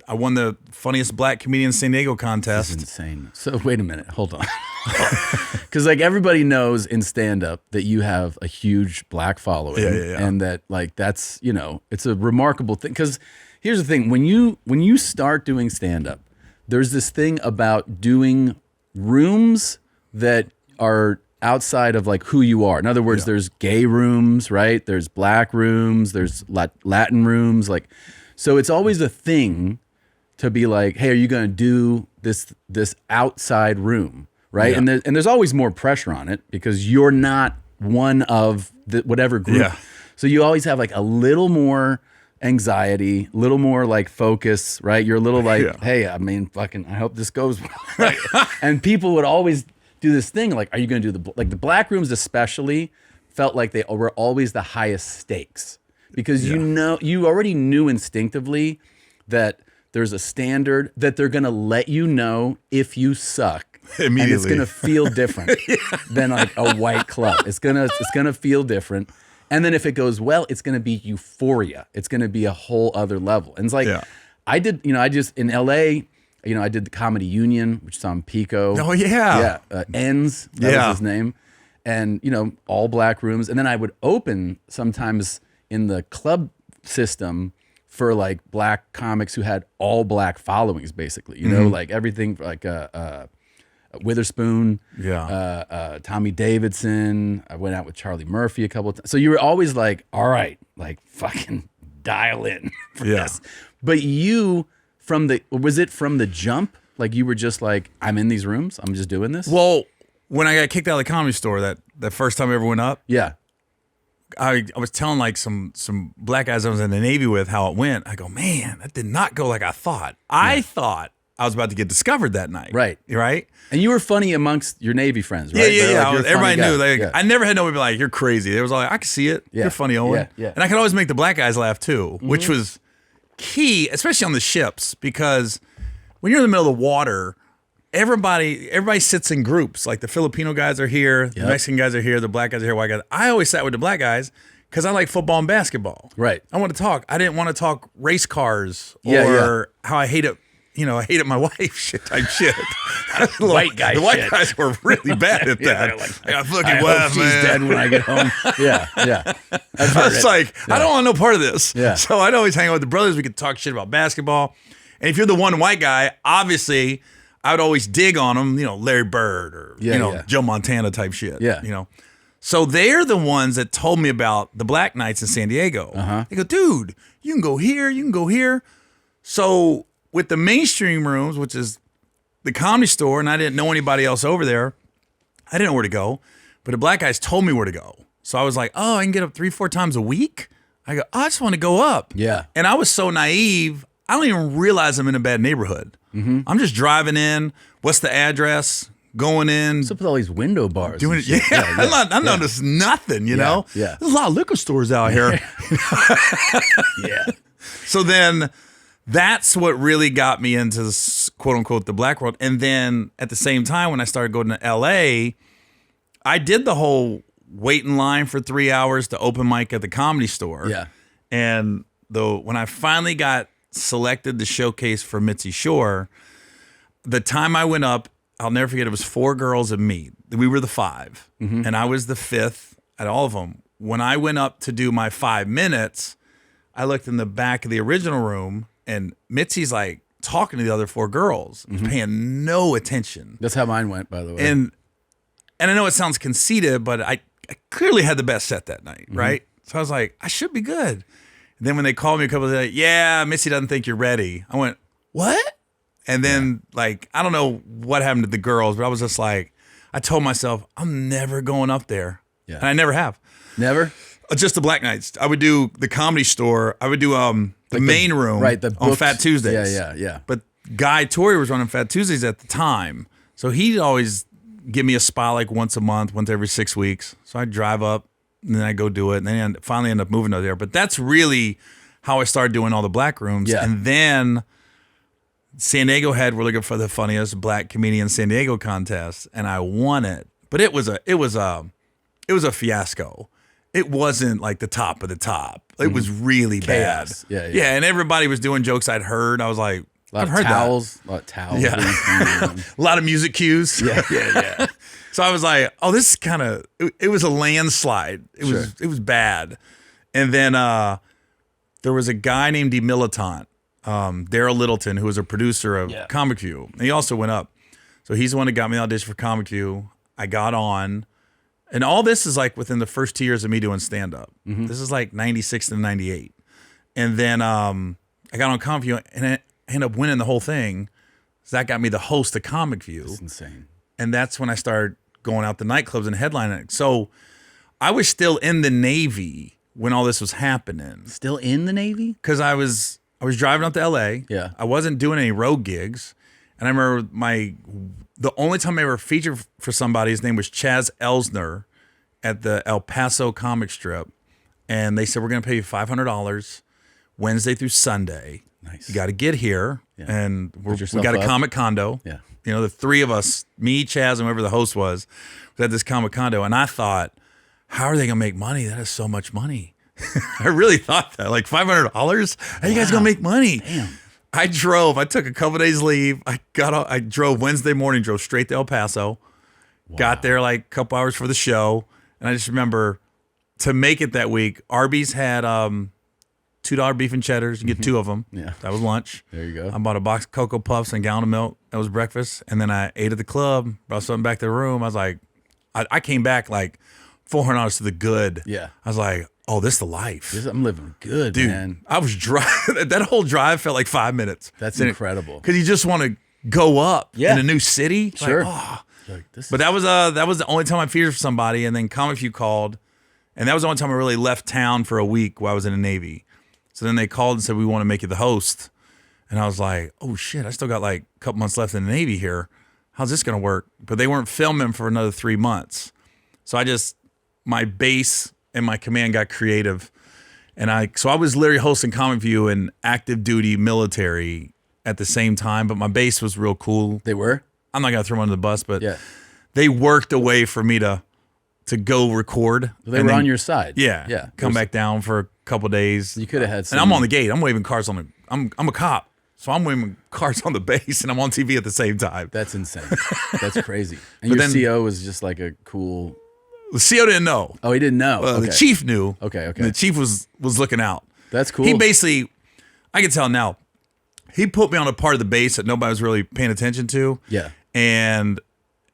I won the funniest black comedian in San Diego contest. This is insane. So wait a minute, hold on. Because like everybody knows in stand-up that you have a huge black following, and that like that's, you know, it's a remarkable thing. Because here's the thing: when you start doing stand-up, there's this thing about doing rooms that are outside of like who you are. In other words, there's gay rooms, right? There's black rooms, there's Latin rooms, like, so it's always a thing to be like, hey, are you going to do this outside room, right? And there's always more pressure on it because you're not one of the whatever group. Yeah. So you always have like a little more anxiety, a little more like focus, right? You're a little like, hey, I mean, fucking, I hope this goes well. Right? And people would always do this thing like, are you going to do the black rooms especially felt like they were always the highest stakes because you already knew instinctively that there's a standard that they're going to let you know if you suck immediately. And it's going to feel different than like a white club. It's going to feel different. And then if it goes well, it's going to be euphoria. It's going to be a whole other level. And it's like, I just in LA, you know, I did the Comedy Union, which is on Pico. Oh, yeah. Yeah. Ends, that was his name. And, you know, all black rooms. And then I would open sometimes in the club system for like black comics who had all black followings, basically. You know, like everything like Witherspoon, Tommy Davidson. I went out with Charlie Murphy a couple of times. So you were always like, all right, like fucking dial in for this. But you... was it from the jump? Like you were just like, I'm in these rooms, I'm just doing this? Well, when I got kicked out of the Comedy Store, that first time I ever went up, I was telling like some black guys I was in the Navy with how it went. I go, man, that did not go like I thought. I thought I was about to get discovered that night. Right. Right? And you were funny amongst your Navy friends, right? Yeah. Like, everybody knew. Like, I never had nobody be like, you're crazy. It was like, I can see it. You're funny, Owen. Yeah. And I could always make the black guys laugh too, which was key, especially on the ships, because when you're in the middle of the water, everybody sits in groups. Like the Filipino guys are here, the Mexican guys are here, the black guys are here, white guys. I always sat with the black guys because I like football and basketball. Right. I want to talk. I didn't want to talk race cars or how I hated, I hated my wife shit type shit. White guy. The white guys were really bad at that. Like, I got fucking wife, man. She's dead when I get home. Yeah. I was like, I don't want no part of this. Yeah. So I'd always hang out with the brothers. We could talk shit about basketball. And if you're the one white guy, obviously, I would always dig on them, Larry Bird or, Joe Montana type shit. Yeah. So they're the ones that told me about the Black Nights in San Diego. They go, dude, you can go here, you can go here. So with the mainstream rooms, which is the Comedy Store, and I didn't know anybody else over there, I didn't know where to go. But the black guys told me where to go. So I was like, oh, I can get up 3-4 times a week? I go, I just want to go up. Yeah. And I was so naive, I don't even realize I'm in a bad neighborhood. I'm just driving in. What's the address? Going in. What's up with all these window bars? Doing it. I'm not just nothing, know? Yeah. There's a lot of liquor stores out here. Yeah. So then that's what really got me into this, quote unquote, the black world. And then at the same time, when I started going to LA, I did the whole wait in line for 3 hours to open mic at the Comedy Store. Yeah. And when I finally got selected to showcase for Mitzi Shore, the time I went up, I'll never forget, it was 4 girls and me. We were the 5, and I was the 5th at all of them. When I went up to do my 5 minutes, I looked in the back of the original room, and Mitzi's like talking to the other 4 girls, paying no attention. That's how mine went, by the way. And I know it sounds conceited, but I clearly had the best set that night, right? So I was like, I should be good. And then when they called me a couple of days, like, yeah, Missy doesn't think you're ready. I went, what? And then, like, I don't know what happened to the girls, but I was just like, I told myself, I'm never going up there. Yeah. And I never have. Never? Just the Black Nights. I would do the Comedy Store. I would do the main room on Fat Tuesdays. Yeah. But Guy Torrey was running Fat Tuesdays at the time. So he'd always give me a spot like once a month, once every 6 weeks. So I'd drive up, and then I'd go do it, and then I'd finally end up moving over there. But that's really how I started doing all the black rooms. Yeah. And then San Diego we're looking for the funniest black comedian San Diego contest, and I won it. But it was a fiasco. It wasn't like the top of the top. It was really chaos. bad. Yeah, and everybody was doing jokes I'd heard. I was like, I've heard towels, a lot of towels. Yeah. A lot of music cues. Yeah. So I was like, oh, this is kind of, it was a landslide. It was bad. And then there was a guy named DeMilitant, Daryl Littleton, who was a producer of Comic View. And he also went up. So he's the one that got me the audition for Comic View. I got on. And all this is like within the first 2 years of me doing stand-up. Mm-hmm. This is like 96 to 98. And then I got on Comic View and I ended up winning the whole thing. So that got me the host of Comic View. That's insane. And that's when I started going out to nightclubs and headlining. So I was still in the Navy when all this was happening. Still in the Navy? Because I was driving up to LA. Yeah. I wasn't doing any road gigs. And I remember the only time I ever featured for somebody, his name was Chaz Elsner at the El Paso comic strip. And they said, we're going to pay you $500 Wednesday through Sunday. Nice. You got to get here. Yeah. And we got a comic condo. Yeah. You know, the three of us, me, Chaz, and whoever the host was at this comic condo. And I thought, how are they going to make money? That is so much money. I really thought that. Like $500? How are you guys going to make money? Damn. I took a couple days leave. I drove Wednesday morning, drove straight to El Paso. Wow. Got there like a couple hours for the show. And I just remember to make it that week, Arby's had $2 beef and cheddars. You get two of them. Yeah. That was lunch. There you go. I bought a box of Cocoa Puffs and a gallon of milk. That was breakfast. And then I ate at the club, brought something back to the room. I was like, I came back like $400 to the good. Yeah. I was like, oh, this is the life. I'm living good, dude, man. I was driving. That whole drive felt like 5 minutes. That's incredible. Because you just want to go up in a new city. Sure. Like, oh. But that was the only time I featured for somebody. And then Comic View called. And that was the only time I really left town for a week while I was in the Navy. So then they called and said, we want to make you the host. And I was like, oh, shit, I still got like a couple months left in the Navy here. How's this going to work? But they weren't filming for another 3 months. So my base and my command got creative. And I was literally hosting Comic View and active duty military at the same time. But my base was real cool. They were? I'm not going to throw them under the bus, but they worked a way for me to go record. They were on your side. Yeah. Come back down for a couple days. You could have had some. And I'm on the gate. I'm waving cars I'm a cop. So I'm waving cars on the base and I'm on TV at the same time. That's insane. That's crazy. And your CO was just like a cool. The CO didn't know. Oh, he didn't know. Okay. The chief knew. Okay. And the chief was looking out. That's cool. He basically, I can tell now, he put me on a part of the base that nobody was really paying attention to. Yeah. And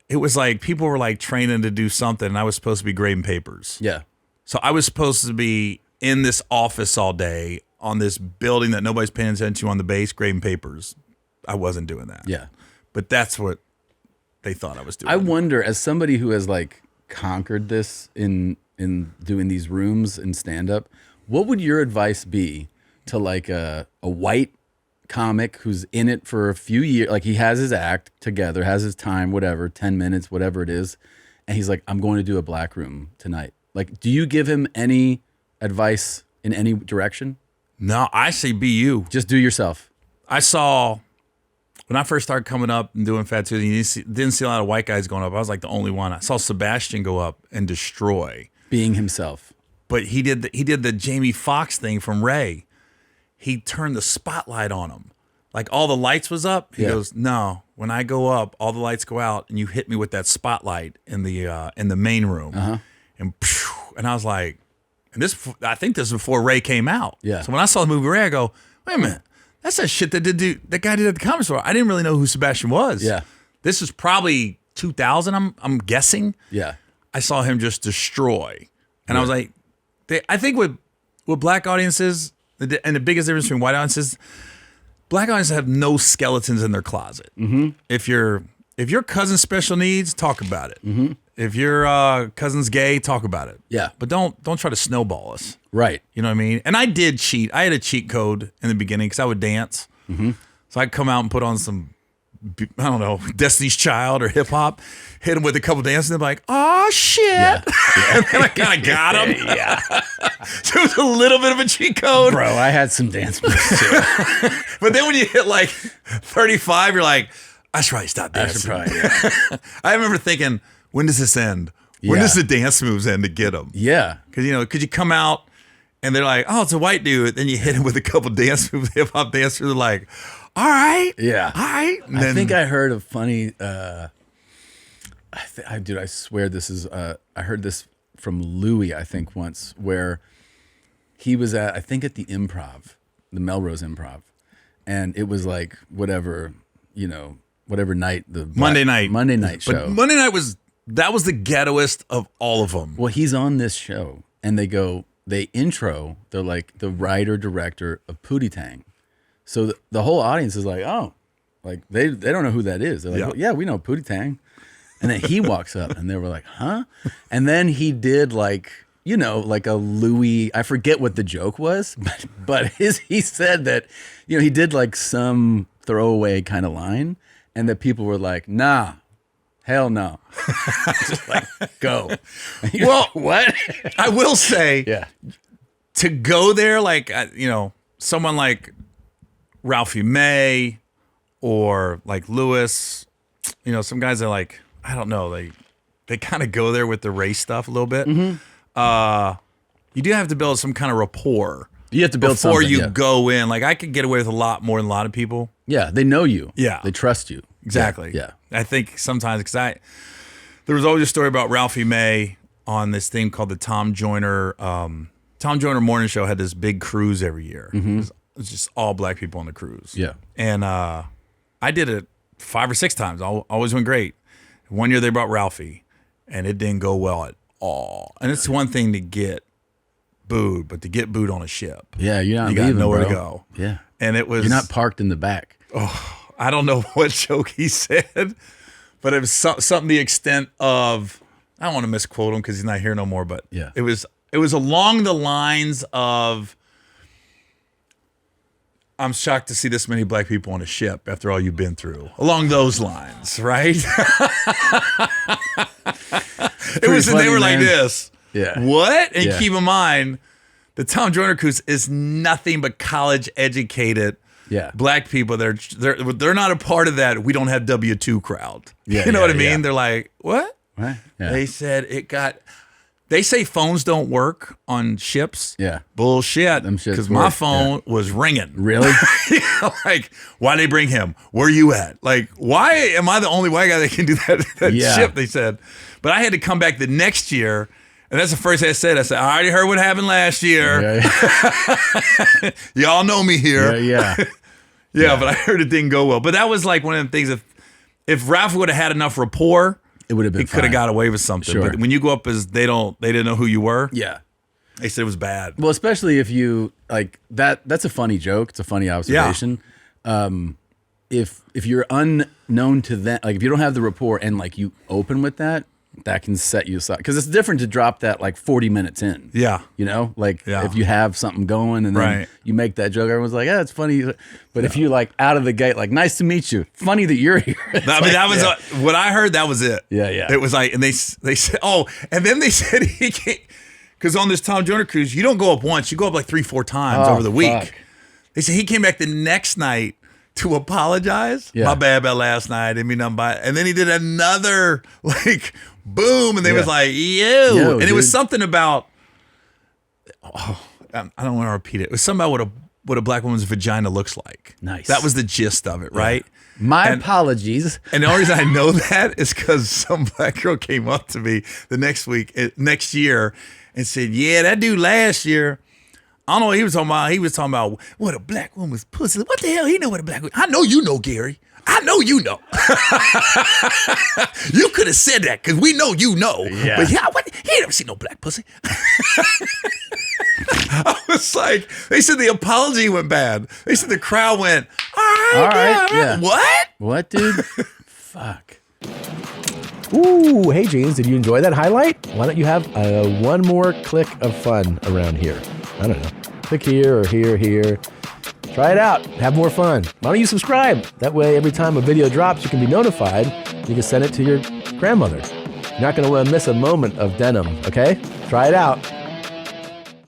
it was like people were like training to do something and I was supposed to be grading papers. Yeah. So I was supposed to be in this office all day on this building that nobody's paying attention to on the base grading papers. I wasn't doing that. Yeah. But that's what they thought I was doing. I wonder, as somebody who has like conquered this in doing these rooms and stand-up, what would your advice be to like a white comic who's in it for a few years, like he has his act together, has his time, whatever, 10 minutes, whatever it is, and he's like, I'm going to do a black room tonight. Like, do you give him any advice in any direction? No, I say be you. Just do yourself. I saw, when I first started coming up and doing Fat Tuesday, you didn't see a lot of white guys going up. I was like the only one. I saw Sebastian go up and destroy. Being himself. But he did the Jamie Foxx thing from Ray. He turned the spotlight on him. Like all the lights was up. He goes, no, when I go up, all the lights go out and you hit me with that spotlight in the main room. Uh-huh. And I was like, I think this is before Ray came out. Yeah. So when I saw the movie Ray, I go, wait a minute. That's that shit that guy did at the Comedy Store. I didn't really know who Sebastian was. Yeah. This is probably 2000, I'm guessing. Yeah. I saw him just destroy. And I was like, I think with black audiences, and the biggest difference between white audiences, black audiences have no skeletons in their closet. Mm-hmm. If your cousin's special needs, talk about it. Mm-hmm. If your cousin's gay, talk about it. Yeah. But don't try to snowball us. Right. You know what I mean? And I did cheat. I had a cheat code in the beginning because I would dance. Mm-hmm. So I'd come out and put on some, I don't know, Destiny's Child or hip hop, hit them with a couple dances, and they're like, oh, shit. Yeah. And then I kind of got them. Yeah. So it was a little bit of a cheat code. Bro, I had some dance moves too. But then when you hit like 35, you're like, I should probably stop dancing. I remember thinking, when does this end? When does the dance moves end to get them? Yeah. Because, could you come out and they're like, oh, it's a white dude. Then you hit him with a couple dance moves, hip hop dancers. They're like, all right. Yeah. All right. And I think I heard a funny, dude, I swear this is, I heard this from Louis, I think once, where he was at, I think at the Improv, the Melrose Improv. And it was like whatever night, Monday night show. But Monday night that was the ghettoest of all of them. Well, he's on this show and they're like the writer director of Pootie Tang. So the whole audience is like, oh, like they don't know who that is. They're like, well, yeah, we know Pootie Tang. And then he walks up and they were like, huh? And then he did like, like a Louis, I forget what the joke was, but he said that, he did like some throwaway kind of line and that people were like, nah, hell no. Just like, go. Well, what? I will say, to go there, like, someone like Ralphie May or like Lewis, some guys are like, I don't know, they kind of go there with the race stuff a little bit. Mm-hmm. You do have to build some kind of rapport. You have to build before something, you go in. Like I could get away with a lot more than a lot of people. Yeah, they know you. Yeah, they trust you. Exactly. Yeah. I think sometimes because there was always a story about Ralphie May on this thing called the Tom Joyner Morning Show. Had this big cruise every year. Mm-hmm. It was just all black people on the cruise. Yeah, and I did it 5 or 6 times. Always went great. One year they brought Ralphie, and it didn't go well at all. And it's one thing to get booed, but to get booed on a ship, yeah, you got nowhere to go. Yeah, and it was you're not parked in the back. Oh, I don't know what joke he said, but it was something to the extent of, I don't want to misquote him because he's not here no more, but yeah, it was along the lines of, I'm shocked to see this many black people on a ship after all you've been through. Along those lines, right? It was, and they were like this. Yeah. What? And keep in mind, the Tom Joyner cruise is nothing but college educated black people. They're not a part of that. We don't have W-2 crowd. Yeah, you know what I mean? Yeah. They're like, what? Right. Yeah. They said they say phones don't work on ships. Yeah. Bullshit. Because my phone was ringing. Really? Like, why they bring him? Where you at? Like, why am I the only white guy that can do that ship? They said. But I had to come back the next year. And that's the first thing I said. I said, I already heard what happened last year. Yeah. Y'all know me here. Yeah. But I heard it didn't go well. But that was like one of the things. If Ralph would have had enough rapport, it would have been. He could have got away with something. Sure. But when you go up as they didn't know who you were. Yeah. They said it was bad. Well, especially if you like that. That's a funny joke. It's a funny observation. Yeah. If you're unknown to them, like if you don't have the rapport and like you open with that can set you aside, because it's different to drop that like 40 minutes in. Yeah. If you have something going and then you make that joke, everyone's like, yeah, it's funny. But if you like out of the gate, like, nice to meet you. Funny that you're here. That was what I heard. That was it. Yeah. It was like, and they said, and then they said he can't, because on this Tom Joyner cruise, you don't go up once, you go up like 3-4 times over the week. Fuck. They said he came back the next night to apologize. My bad about last night. Didn't mean nothing by it. And then he did another like boom, and they was like, yo, and dude. It was something about. I don't want to repeat it. It was something about what a black woman's vagina looks like. Nice. That was the gist of it, right? My apologies. And the only reason I know that is because some black girl came up to me the next year, and said, "Yeah, that dude last year." I don't know what he was talking about. He was talking about what a black woman's pussy. What the hell? He know what a black woman. I know you know, Gary. I know you know. You could have said that because we know you know. Yeah. But he ain't never seen no black pussy. I was like, they said the apology went bad. They said the crowd went, all right. Yeah. What, dude? Fuck. Ooh, hey, James, did you enjoy that highlight? Why don't you have one more click of fun around here? I don't know. Click here or here. Try it out. Have more fun. Why don't you subscribe? That way, every time a video drops, you can be notified. You can send it to your grandmother. You're not going to miss a moment of denim, okay? Try it out.